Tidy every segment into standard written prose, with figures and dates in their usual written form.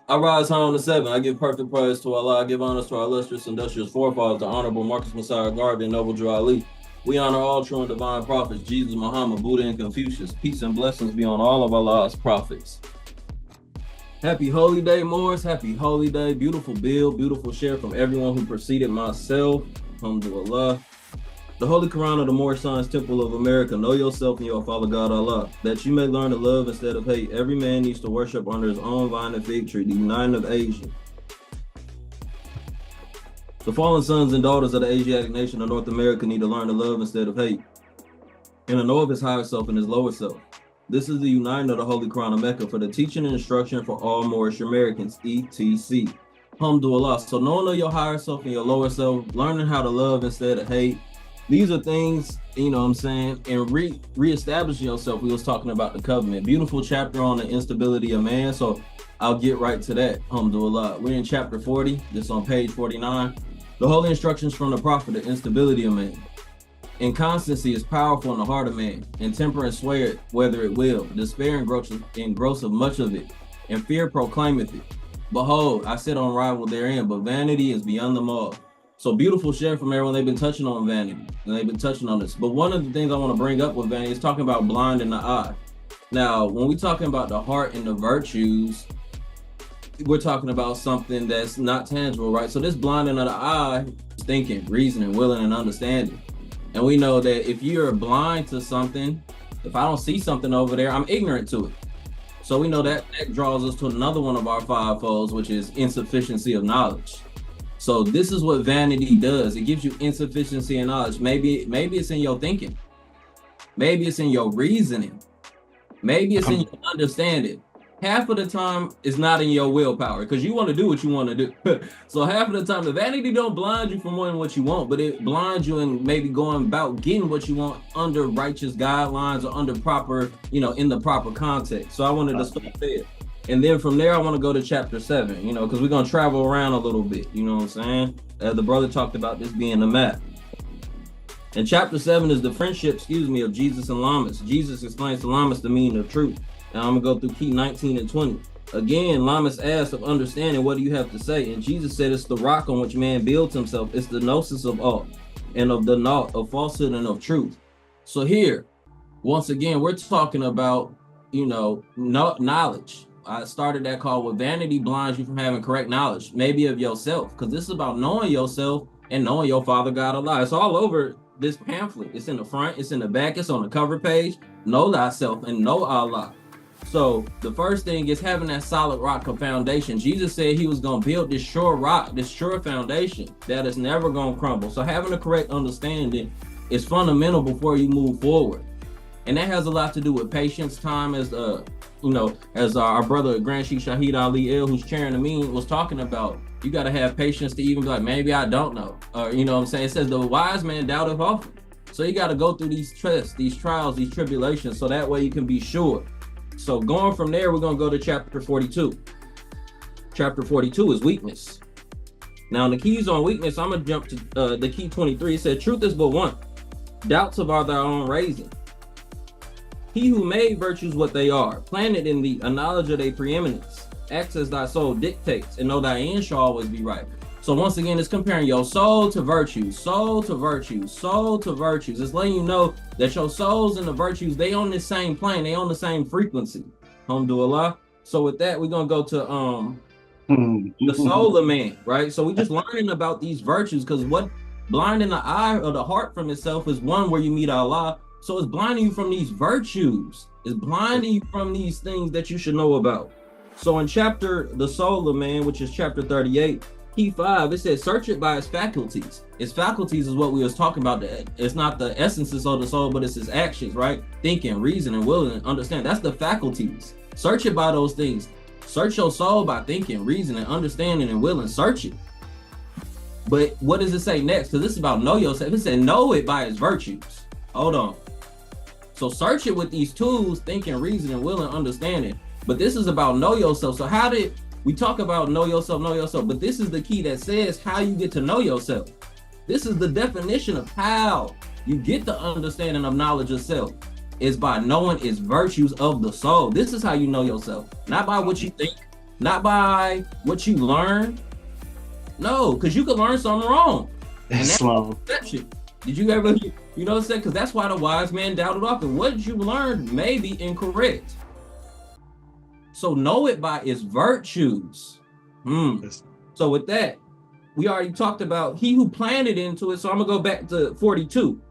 I rise high on the seven. I give perfect praise to Allah. I give honors to our illustrious, industrious forefathers, the Honorable Marcus Messiah Garvey and Noble Drew Ali. We honor all true and divine prophets, Jesus, Muhammad, Buddha, and Confucius. Peace and blessings be on all of Allah's prophets. Happy Holy Day, Moors. Happy Holy Day. Beautiful build, beautiful share from everyone who preceded myself. Alhamdulillah. The Holy Quran of the Moorish Temple of America. Know yourself and your Father God Allah, that you may learn to love instead of hate. Every man needs to worship under his own vine and fig tree. The Uniting of Asia. The fallen sons and daughters of the Asiatic nation of North America need to learn to love instead of hate, and to know of his higher self and his lower self. This is the uniting of the Holy Quran of Mecca for the teaching and instruction for all Moorish Americans, etc. Alhamdulillah. So knowing of your higher self and your lower self, learning how to love instead of hate. These are things, you know what I'm saying, and reestablishing yourself. We was talking about the covenant. Beautiful chapter on the instability of man. So I'll get right to that. Alhamdulillah. We're in chapter 40, just on page 49. The holy instructions from the prophet, the instability of man. Inconstancy is powerful in the heart of man, and temperance swayeth whether it will. Despair engrosseth much of it, and fear proclaimeth it. Behold, I sit on rival therein, but vanity is beyond them all. So beautiful share from everyone. They've been touching on vanity, and they've been touching on this. But one of the things I want to bring up with vanity is talking about blind in the eye. Now, when we're talking about the heart and the virtues, we're talking about something that's not tangible, right? So this blinding of the eye is thinking, reasoning, willing, and understanding. And we know that if you're blind to something, if I don't see something over there, I'm ignorant to it. So we know that draws us to another one of our fivefolds, which is insufficiency of knowledge. So this is what vanity does. It gives you insufficiency of knowledge. Maybe it's in your thinking. Maybe it's in your reasoning. Maybe it's in your understanding. Half of the time, it's not in your willpower because you want to do what you want to do. So half of the time, the vanity don't blind you from wanting what you want, but it blinds you in maybe going about getting what you want under righteous guidelines or under proper, in the proper context. So I wanted to start there. And then from there, I want to go to chapter 7, because we're going to travel around a little bit, you know what I'm saying? The brother talked about this being the map. And chapter 7 is the friendship, of Jesus and Lammas. Jesus explains to Lammas the meaning of truth. Now I'm going to go through key 19 and 20. Again, Lammas asked of understanding, what do you have to say? And Jesus said, it's the rock on which man builds himself. It's the gnosis of all, and of the naught, of falsehood and of truth. So here, once again, we're talking about, knowledge. I started that call with vanity blinds you from having correct knowledge, maybe of yourself, because this is about knowing yourself and knowing your Father God Allah. It's all over this pamphlet. It's in the front, it's in the back, it's on the cover page. Know thyself and know Allah. So the first thing is having that solid rock of foundation. Jesus said he was going to build this sure rock, this sure foundation that is never going to crumble. So having a correct understanding is fundamental before you move forward. And that has a lot to do with patience, time, as our brother Grand Sheik Shahid Ali El, who's chairing the meeting, was talking about. You got to have patience to even be like, maybe I don't know. Or, what I'm saying? It says the wise man doubteth often. So you got to go through these tests, these trials, these tribulations, so that way you can be sure. So going from there, we're going to go to chapter 42. Chapter 42 is weakness. Now, in the keys on weakness, I'm going to jump to the key 23. It said, truth is but one. Doubts are thy own raising. He who made virtues what they are, planted in thee a knowledge of their preeminence, acts as thy soul dictates, and know thy end shall always be right. So once again, it's comparing your soul to virtues, soul to virtues, soul to virtues. It's letting you know that your souls and the virtues, they on the same plane, they on the same frequency. Alhamdulillah. So with that, we're gonna go to the soul of man, right? So we just learning about these virtues, because what blinding the eye or the heart from itself is one where you meet Allah. So it's blinding you from these virtues. It's blinding you from these things that you should know about. So in chapter, the soul of man, which is chapter 38, key 5, it says, search it by its faculties. Its faculties is what we was talking about. It's not the essences of the soul, but it's its actions, right? Thinking, reasoning, willing, and understand. That's the faculties. Search it by those things. Search your soul by thinking, reasoning, understanding, and willing. Search it. But what does it say next? Because this is about know yourself. It said know it by its virtues. Hold on. So search it with these tools, thinking, reasoning, willing, understanding. But this is about know yourself. So how did we talk about know yourself, but this is the key that says how you get to know yourself. This is the definition of how you get the understanding of knowledge of self, is by knowing its virtues of the soul. This is how you know yourself, not by what you think, not by what you learn. No, because you could learn something wrong. And that's perception. Did you ever, you know what I'm saying? Because that's why the wise man doubted often. What you learned may be incorrect. So know it by its virtues. So with that, we already talked about he who planted into it. So I'm gonna go back to 42,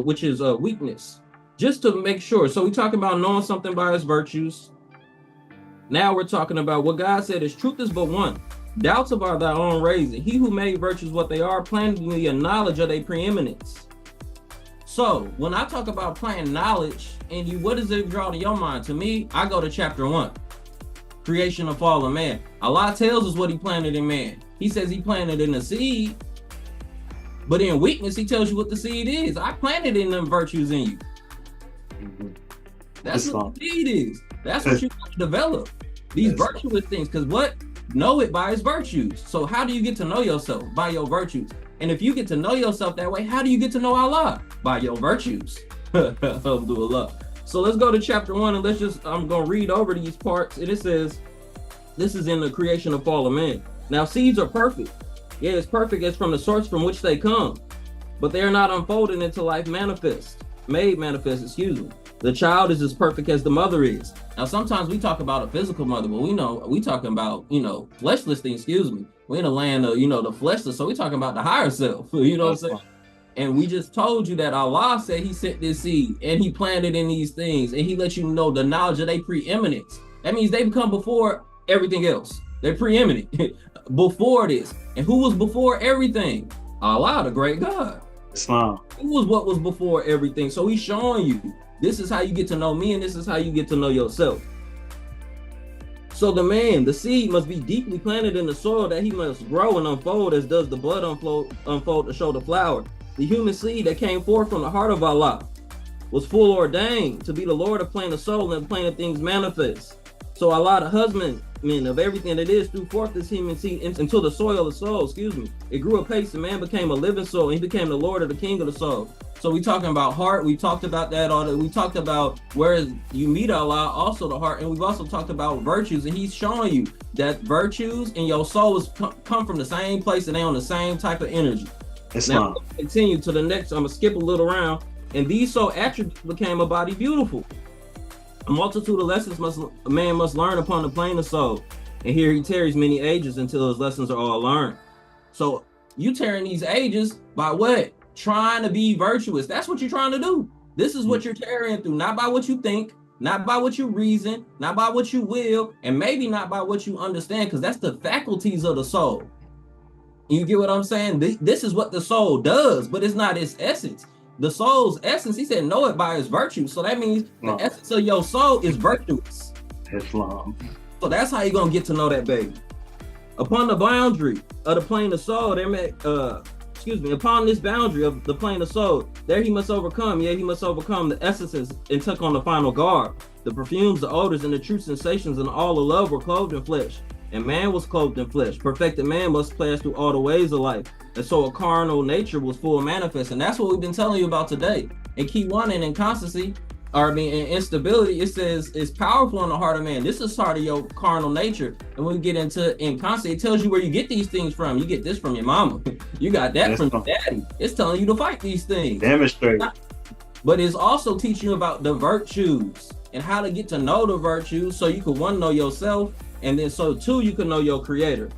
which is weakness, just to make sure. So we talking about knowing something by its virtues. Now we're talking about what God said is truth is but one. Doubts about thy own raising. He who made virtues what they are, planted in thee a knowledge of their preeminence. So when I talk about planting knowledge, and you, what does it draw to your mind? To me, I go to chapter 1, creation of fallen man. Allah tells us what he planted in man. He says he planted in a seed, but in weakness, he tells you what the seed is. I planted in them virtues in you. That's what the seed is. That's what you got to develop. These virtuous things, because what? Know it by its virtues. So how do you get to know yourself? By your virtues. And if you get to know yourself that way, how do you get to know Allah? By your virtues. Alhamdulillah. So let's go to chapter 1 and I'm going to read over these parts. And it says, this is in the creation of fallen man. Now seeds are perfect. Yeah, it's perfect as from the source from which they come. But they are not unfolded into life made manifest, excuse me. The child is as perfect as the mother is. Now, sometimes we talk about a physical mother, but we talking about, fleshless things, excuse me. We're in the land of, the fleshless. So we talking about the higher self, what I'm saying? And we just told you that Allah said he sent this seed and he planted in these things and he let you know the knowledge of their preeminence. That means they become before everything else. They're preeminent before this. And who was before everything? Allah, the great God. Islam. Who was what was before everything? So he's showing you, this is how you get to know me and this is how you get to know yourself. So the seed must be deeply planted in the soil that he must grow and unfold as does the bud unfold to show the flower. The human seed that came forth from the heart of Allah was full ordained to be the Lord of plain of soul and plain of things manifest. So Allah, the husbandman of everything that is, threw forth this human seed into the soil of the soul, It grew apace and man became a living soul and he became the Lord of the king of the soul. So we talking about heart, we talked about that, we talked about where you meet Allah, also the heart, and we've also talked about virtues, and he's showing you that virtues in your soul come from the same place and they on the same type of energy. Now, continue to the next, I'm gonna skip a little around, and these soul attributes became a body beautiful. A multitude of lessons a man must learn upon the plane of soul, and here he tarries many ages until his lessons are all learned. So you tearing these ages by what? Trying to be virtuous. That's what you're trying to do. This is what you're tearing through, not by what you think, not by what you reason, not by what you will, and maybe not by what you understand, because that's the faculties of the soul. You get what I'm saying? This is what the soul does, but it's not its essence. The soul's essence, he said, know it by its virtue. So that means the essence of your soul is virtuous. Islam. So that's how you're going to get to know that baby. Upon the boundary of the plane of soul, upon this boundary of the plane of soul, there he must overcome. Yeah, he must overcome the essences and took on the final garb. The perfumes, the odors, and the true sensations and all the love were clothed in flesh. And man was clothed in flesh. Perfected man must pass through all the ways of life. And so a carnal nature was full manifest. And that's what we've been telling you about today. In key 1 and in constancy, in instability, it says it's powerful in the heart of man. This is part of your carnal nature. And when we get into inconstancy, it tells you where you get these things from. You get this from your mama. You got that from your daddy. It's telling you to fight these things. Demonstrate. But it's also teaching you about the virtues and how to get to know the virtues so you can, 1, know yourself, and then so 2, you can know your creator.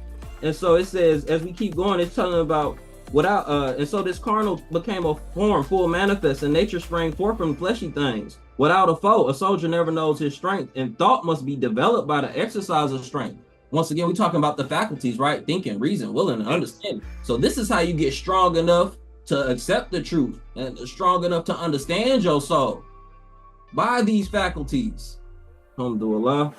And so it says, as we keep going, it's telling about and so this carnal became a form full manifest, and nature sprang forth from fleshy things. Without a foe, a soldier never knows his strength, and thought must be developed by the exercise of strength. Once again, we're talking about the faculties, right? Thinking, reason, willing, and understanding. So this is how you get strong enough to accept the truth and strong enough to understand your soul by these faculties. Alhamdulillah.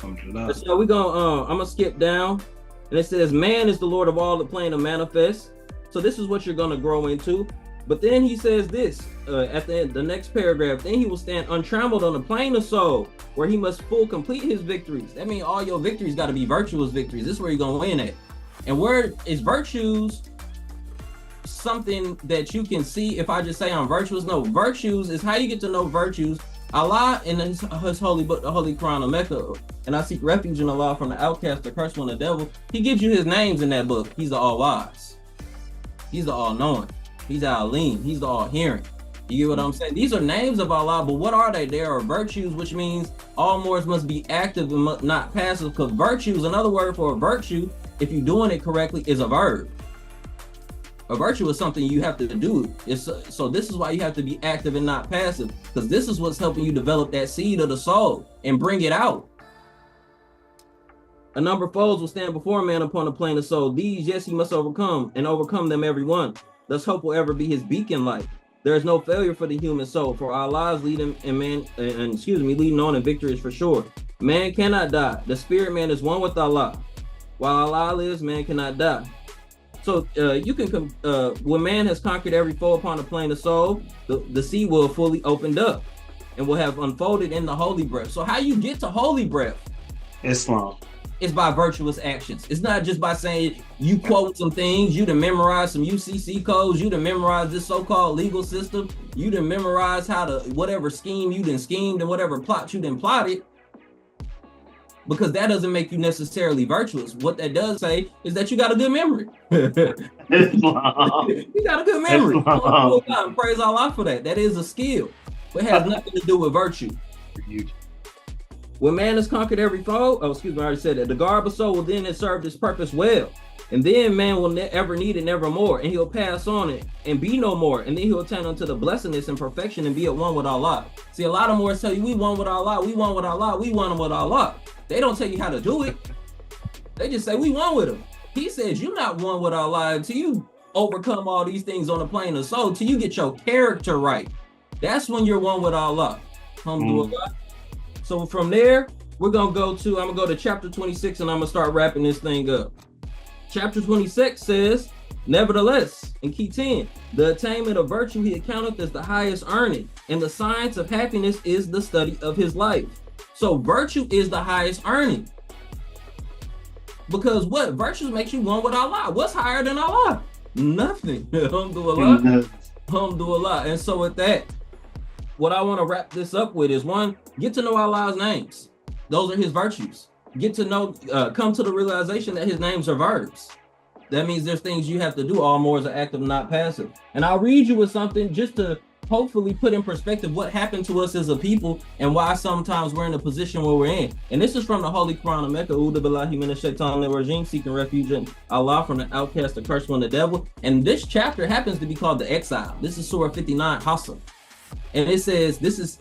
So we're gonna I'm gonna skip down, and it says man is the Lord of all the plane of manifest. So this is what you're gonna grow into. But then he says this at the end, the next paragraph, then he will stand untrammeled on the plane of soul, where he must complete his victories. That means all your victories got to be virtuous victories. This is where you're gonna win at. And where is virtues something that you can see if I just say I'm virtuous? No, virtues is how you get to know virtues. Allah in his holy book, the Holy Quran of Mecca, and I seek refuge in Allah from the outcast, the cursed one, the devil. He gives you his names in that book. He's the all-wise. He's the all-knowing. He's the all-alim. He's the all-hearing. You get what I'm saying? These are names of Allah, but what are they? They are virtues, which means all Moors must be active and not passive, because virtues, another word for a virtue, if you're doing it correctly, is a verb. A virtue is something you have to do. So this is why you have to be active and not passive, because this is what's helping you develop that seed of the soul and bring it out. A number of foes will stand before a man upon the plane of soul. These, yes, he must overcome, and overcome them every one. Thus hope will ever be his beacon light. There is no failure for the human soul, for Allah's leading leading on, and victory is for sure. Man cannot die. The spirit man is one with Allah. While Allah lives, man cannot die. So when man has conquered every foe upon the plane of soul, the sea will have fully opened up and will have unfolded in the holy breath. So how you get to holy breath? Islam. It's by virtuous actions. It's not just by saying you quote some things, you done memorize some UCC codes, you done memorize this so-called legal system, you done memorize how to, whatever scheme you done schemed and whatever plot you done plotted, because that doesn't make you necessarily virtuous. What that does say is that you got a good memory. You got a good memory. Praise Allah for that. That is a skill, but it has nothing to do with virtue. When man has conquered every foe, I already said that. The garb of soul will then have served its purpose well. And then man will ever need it nevermore, and he'll pass on it and be no more. And then he'll attain unto the blessedness and perfection and be at one with Allah. See, a lot of Moors tell you, we one with Allah, we one with Allah, we one with Allah. They don't tell you how to do it. They just say, we one with him. He says, you're not one with Allah until you overcome all these things on the plane of soul, till you get your character right. That's when you're one with Allah. Alhamdulillah. So from there, I'm gonna go to chapter 26, and I'm gonna start wrapping this thing up. Chapter 26 says, nevertheless, in key 10, the attainment of virtue he accounteth as the highest earning, and the science of happiness is the study of his life. So virtue is the highest earning. Because what? Virtue makes you one with Allah. What's higher than Allah? Nothing. Alhamdulillah. Alhamdulillah. And so with that, what I want to wrap this up with is, one, get to know Allah's names. Those are his virtues. Get to know, come to the realization that his names are verbs. That means there's things you have to do. All Moors are active, not passive. And I'll read you with something just to hopefully put in perspective what happened to us as a people and why sometimes we're in the position where we're in. And this is from the Holy Quran of Mecca. A'udhu billahi minash shaitanir rajim, seeking refuge in Allah from the outcast, the cursed one, the devil. And this chapter happens to be called the Exile. This is Surah 59, Hassa. And it says, this is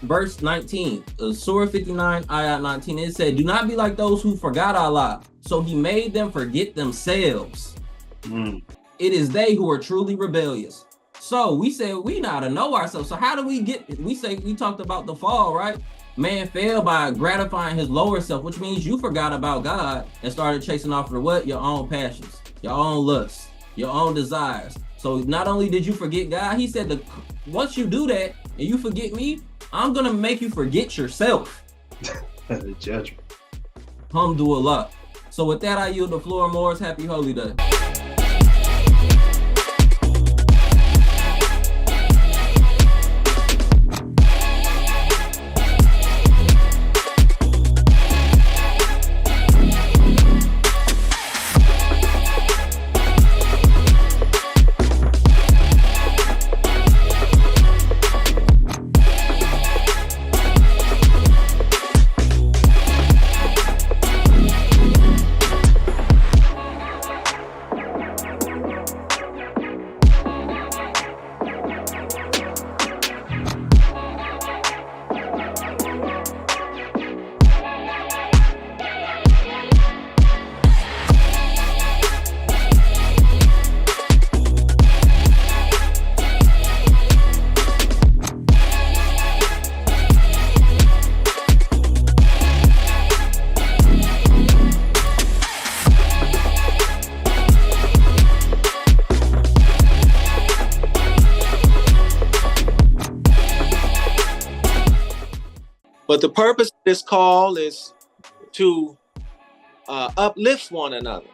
verse 19, Surah 59, ayat 19. It said, do not be like those who forgot Allah, so he made them forget themselves. It is they who are truly rebellious. So we said we not to know ourselves. So how do we we talked about the fall, right? Man fell by gratifying his lower self, which means you forgot about God and started chasing after what? Your own passions, your own lusts, your own desires. So not only did you forget God, he said that once you do that and you forget me, I'm gonna make you forget yourself. The judgment. Alhamdulillah. So with that, I yield the floor. Moors, happy holy day. But the purpose of this call is to uplift one another.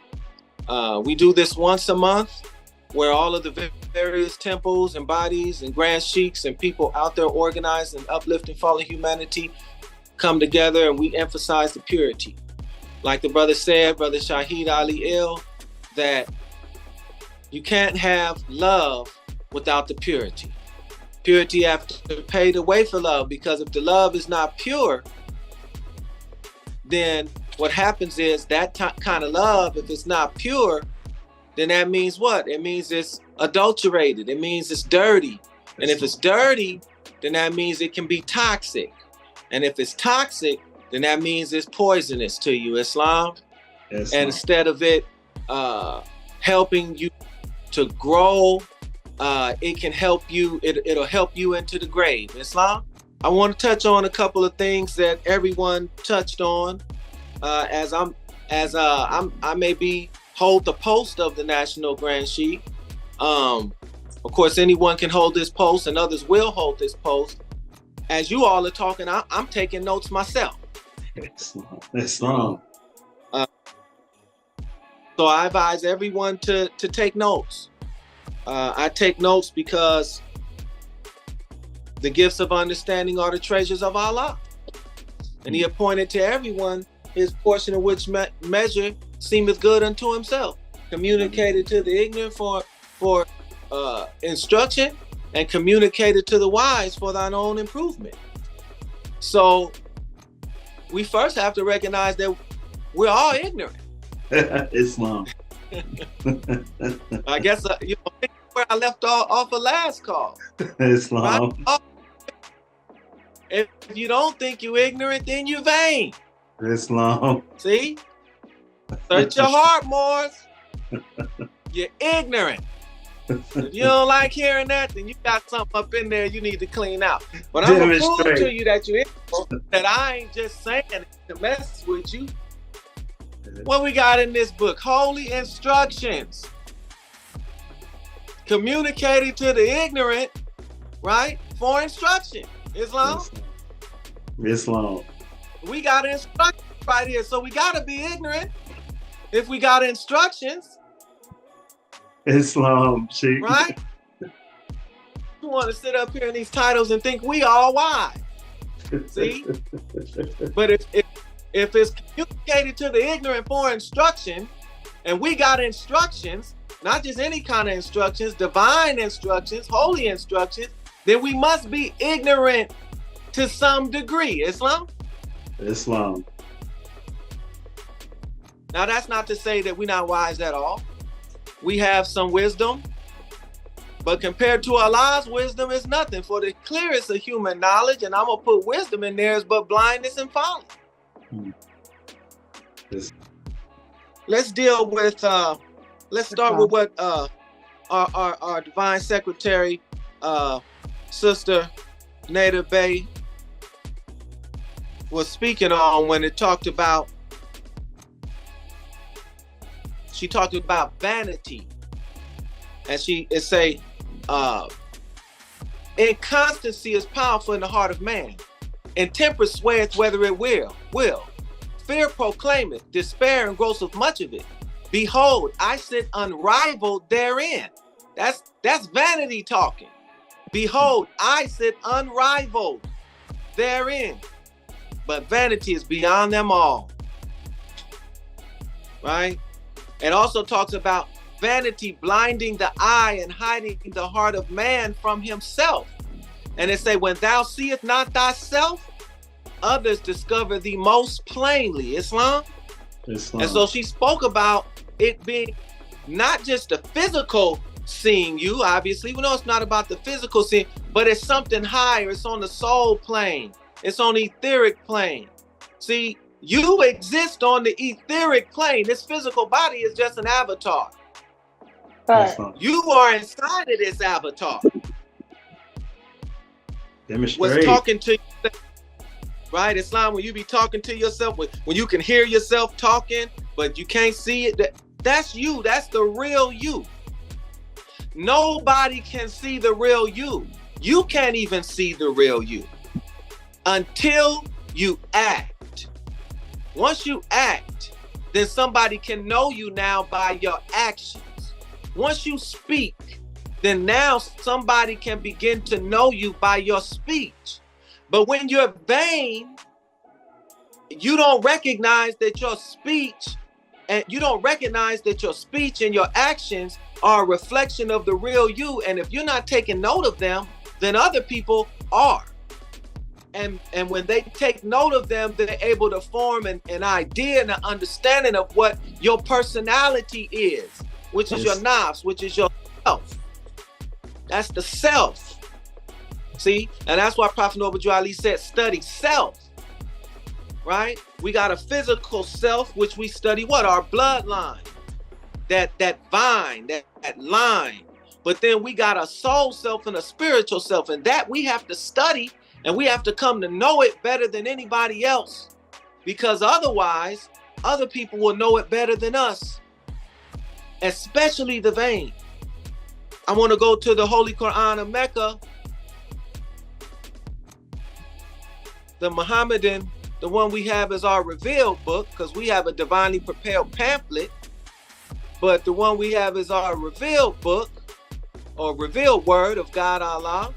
We do this once a month, where all of the various temples and bodies and grand sheiks and people out there organized and uplifting fallen humanity come together and we emphasize the purity. Like the brother said, Brother Shahid Ali Il, that you can't have love without the purity. Purity have to pave the way for love, because if the love is not pure, then what happens is that kind of love, if it's not pure, then that means what? It means it's adulterated. It means it's dirty. And if it's dirty, then that means it can be toxic. And if it's toxic, then that means it's poisonous to you, Islam. And instead of it helping you to grow, it can help you, it'll help you into the grave, Islam. I want to touch on a couple of things that everyone touched on, I may hold the post of the National Grand Sheik. Of course, anyone can hold this post, and others will hold this post. As you all are talking, I'm taking notes myself. Islam. So I advise everyone to take notes. I take notes because the gifts of understanding are the treasures of Allah. And he appointed to everyone his portion of which measure seemeth good unto himself. Communicated to the ignorant for instruction, and communicated to the wise for thine own improvement. So we first have to recognize that we're all ignorant. Islam. I guess where I left off of last call. Islam. Right? If you don't think you're ignorant, then you're vain. Islam. See? Search your heart, Moors. You're ignorant. If you don't like hearing that, then you got something up in there you need to clean out. But I'm going to prove to you that you're ignorant, that I ain't just saying it to mess with you. What we got in this book? Holy instructions. Communicating to the ignorant, right? For instruction. Islam. Islam. We got instructions right here, so we got to be ignorant if we got instructions. Islam, Sheik. Right? You want to sit up here in these titles and think we all wise. See? But if it's communicated to the ignorant for instruction, and we got instructions, not just any kind of instructions, divine instructions, holy instructions, then we must be ignorant to some degree. Islam? Islam. Now, that's not to say that we're not wise at all. We have some wisdom, but compared to Allah's wisdom is nothing. For the clearest of human knowledge, and I'm going to put wisdom in there, is but blindness and folly. Let's deal with, let's start with what our Divine Secretary, Sister Nada Bay, was speaking on when it talked about, she talked about vanity. And it say, inconstancy is powerful in the heart of man, and temper swayeth whether it will. Fear proclaimeth, despair engrosseth much of it. Behold, I sit unrivaled therein. That's vanity talking. Behold, I sit unrivaled therein. But vanity is beyond them all. Right? It also talks about vanity blinding the eye and hiding the heart of man from himself. And it say, when thou seest not thyself, others discover thee most plainly. Islam? Islam. And so she spoke about it being not just the physical seeing you, obviously. We know it's not about the physical seeing, but it's something higher. It's on the soul plane. It's on the etheric plane. See, you exist on the etheric plane. This physical body is just an avatar. You are inside of this avatar. Demonstrate. Was talking to you, right? Islam, when you be talking to yourself, when you can hear yourself talking, but you can't see it, that's you. That's the real you. Nobody can see the real you. You can't even see the real you until you act. Once you act, then somebody can know you now by your actions. Once you speak, then now somebody can begin to know you by your speech. But when you're vain, you don't recognize that your speech and your actions are a reflection of the real you. And if you're not taking note of them, then other people are. And when they take note of them, they're able to form an idea and an understanding of what your personality is, which is your nafs, which is your self. That's the self. See? And that's why Prophet Noble Ali said, study self. Right? We got a physical self, which we study what? Our bloodline. That vine, that line. But then we got a soul self and a spiritual self. And that we have to study, and we have to come to know it better than anybody else. Because otherwise, other people will know it better than us. Especially the vain. I want to go to the Holy Quran of Mecca. The Muhammadan, the one we have is our revealed book, because we have a divinely prepared pamphlet. But the one we have is our revealed book, or revealed word of God Allah.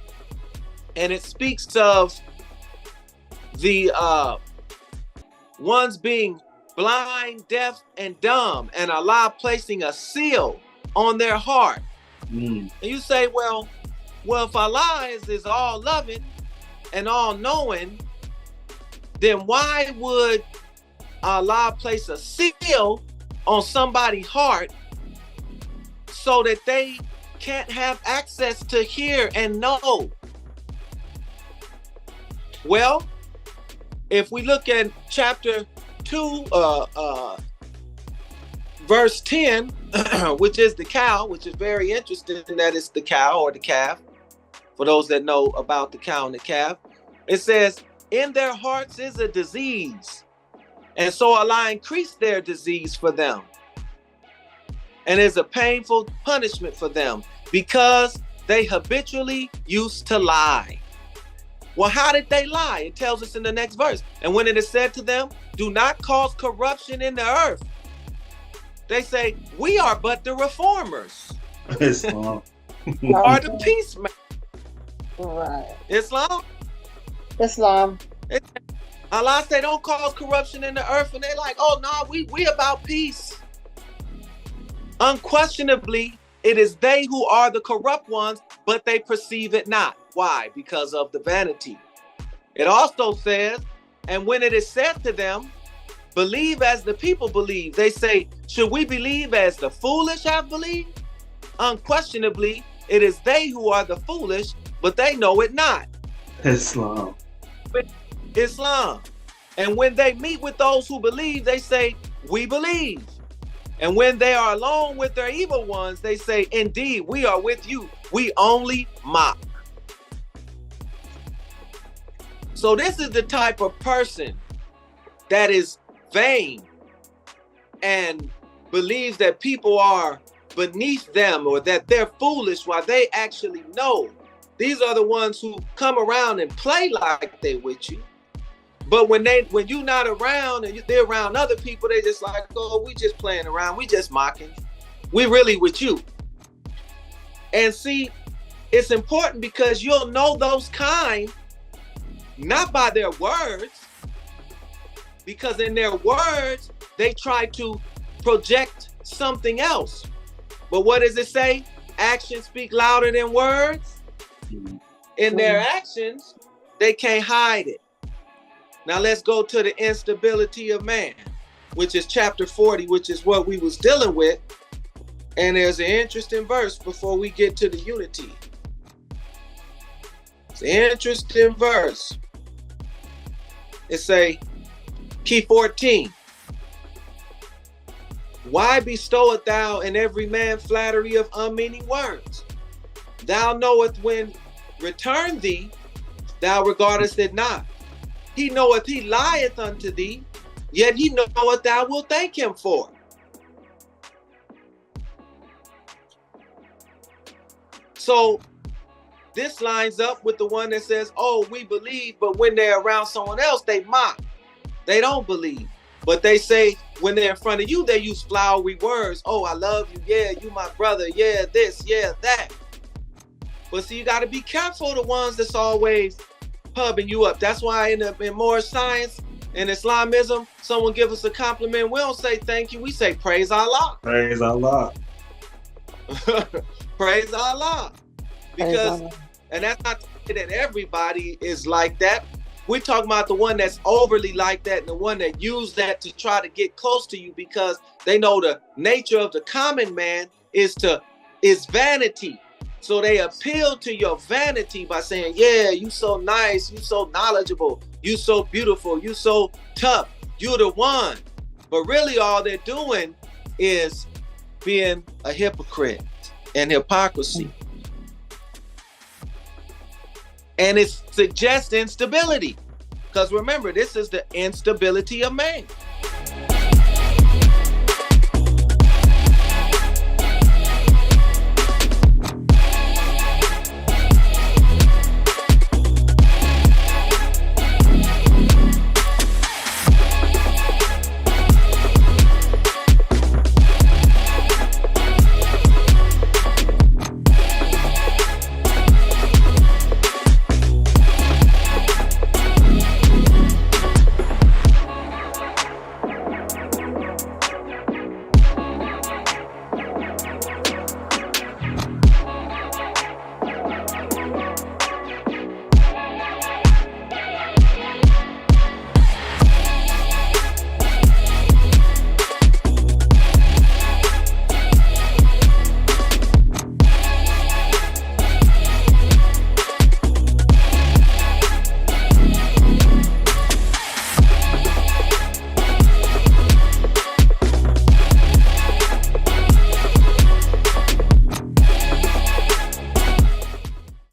And it speaks of the ones being blind, deaf, and dumb, and Allah placing a seal on their heart. And you say, well, if Allah is all loving and all knowing, then why would Allah place a seal on somebody's heart so that they can't have access to hear and know? Well, if we look at chapter 2, verse 10, which is the cow, which is very interesting that it's the cow or the calf. For those that know about the cow and the calf, it says, in their hearts is a disease, and so Allah increased their disease for them, and is a painful punishment for them, because they habitually used to lie. Well, how did they lie? It tells us in the next verse. And when it is said to them, do not cause corruption in the earth, they say, we are but the reformers. Islam. Are the peacemakers. Right. Islam. Allah say don't cause corruption in the earth, and they're like, oh no, we about peace. Unquestionably, it is they who are the corrupt ones, but they perceive it not. Why? Because of the vanity. It also says, and when it is said to them, believe as the people believe, they say, should we believe as the foolish have believed? Unquestionably, it is they who are the foolish, but they know it not. Islam. Islam. And when they meet with those who believe, they say, we believe. And when they are alone with their evil ones, they say, indeed, we are with you. We only mock. So this is the type of person that is vain and believes that people are beneath them or that they're foolish while they actually know. These are the ones who come around and play like they with you. But when you're not around and they're around other people, they just like, oh, we just playing around. We just mocking. We really with you. And see, it's important because you'll know those kind, not by their words, because in their words, they try to project something else. But what does it say? Actions speak louder than words. In their actions, they can't hide it. Now let's go to the instability of man, which is chapter 40, which is what we was dealing with. And there's an interesting verse before we get to the unity. It's an interesting verse. It say, key 14. Why bestowest thou in every man flattery of unmeaning words? Thou knowest when return thee, thou regardest it not. He knoweth he lieth unto thee, yet he knoweth thou wilt thank him for. So this lines up with the one that says, oh, we believe, but when they're around someone else, they mock. They don't believe. But they say, when they're in front of you, they use flowery words. Oh, I love you. Yeah, you my brother. Yeah, this. Yeah, that. But see, you got to be careful of the ones that's always pubbing you up. That's why in Moorish science, In Islamism, someone give us a compliment, we don't say thank you, we say praise Allah. Praise Allah. Praise Allah. Because, and that's not to say that everybody is like that. We're talking about the one that's overly like that and the one that use that to try to get close to you because they know the nature of the common man is vanity. So they appeal to your vanity by saying, yeah, you so nice, you so knowledgeable, you so beautiful, you so tough, you're the one. But really all they're doing is being a hypocrite and hypocrisy. And it suggests instability. Because remember, this is the instability of man.